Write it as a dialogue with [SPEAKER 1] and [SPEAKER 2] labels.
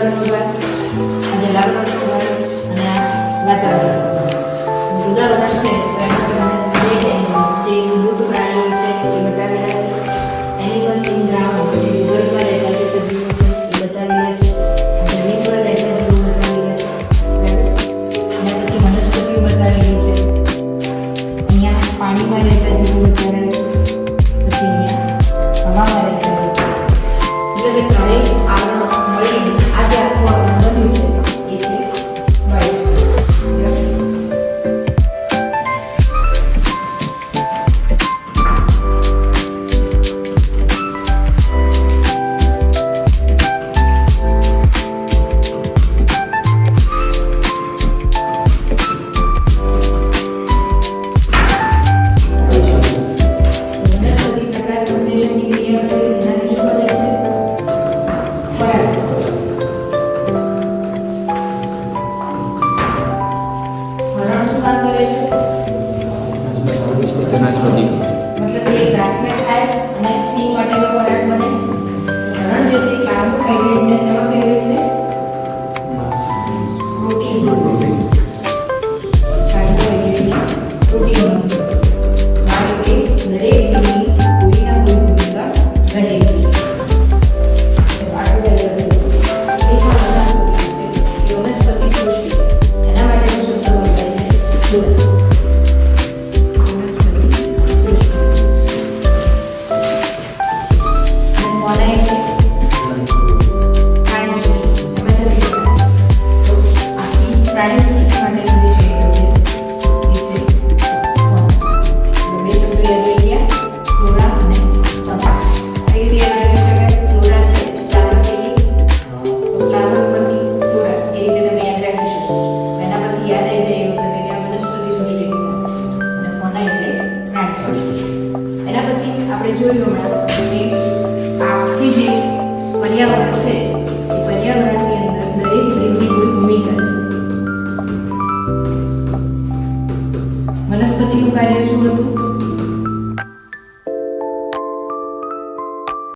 [SPEAKER 1] જલાવરણનો ભાગ, આ જલાવરણનો ભાગ અને આ વાતાવરણનો ભાગ. મૃદાવરણ છે તો એમાં તમને ડેડ એનિમલ્સ જે મૃત પ્રાણીઓ છે એ બતાવેલા છે. એનિમલ્સ ઇન ગ્રાઉન્ડ એટલે ભૂગર્ભમાં રહેતા જે સજીવો છે એ બતાવેલા છે. જમીન પર રહેતા જીવો બતાવેલા છે. અને પછી વનસ્પતિઓ બતાવેલી છે. અહીંયા પાણીમાં રહેતા જીવો બતાવેલા છે. પછી અહીંયા હવામાં રહેતા જીવો. એટલે કે ત્રણેય આવરણ મળીને આ જે આખું આવરણ બન્યું છે એ છે બાયોસ્ફિયર. વનસ્પતિ પ્રકાશ સંશ્લેષણની ક્રિયા કરે તેનાથી શું બને છે? ખોરાક. હરણ શું કામ કરે છે?
[SPEAKER 2] વનસ્પતિ
[SPEAKER 1] મતલબ એ ગ્રાસમાં ખાય અને સિંહ માટેનો ખોરાક બને. હરણ જે છે કાર્બોહાઈડ્રેટને શેમાં મેળવે છે? પ્રોટીન. કાર્બોહાઈડ્રેટને પ્રોટીનમાં મેળવે છે. આ રીતે દરેક જીવની કોઈના કોઈ ભૂમિકા રહેલી છે. તો આટલું ડેવલપ એ વનસ્પતિ સૃષ્ટિ એના માટેનો શબ્દ વપરાય છે ફ્લોરા. વનસ્પતિ સૃષ્ટિ. અને ફોના એટલે પ્રાણી સૃષ્ટિ. એમાં છે તો આખી પ્રાણી સૃષ્ટિ માટેનો જે ક્ષેત્ર છે એ છે ફોના. બે શબ્દો યાદ રહી ગયા, ફ્લોરા અને ફોના. કઈ રીતે યાદ રાખી શકાય? ફ્લોરા છે ફ્લાવર કહીએ તો ફ્લાવર પરથી ફ્લોરા એ રીતે તમે યાદ રાખી શકો. એના પરથી યાદ આવી જાય એ વખતે કે આ વનસ્પતિ સૃષ્ટિની વાત છે અને ફોના એટલે પ્રાણી સૃષ્ટિ. એના પછી આપણે જોયું હમણાં કે આખી જે પર્યાવરણ છે એ પર્યાવરણની અંદર દરેક જીવની કોઈ ભૂમિકા છે. વનસ્પતિનું કાર્ય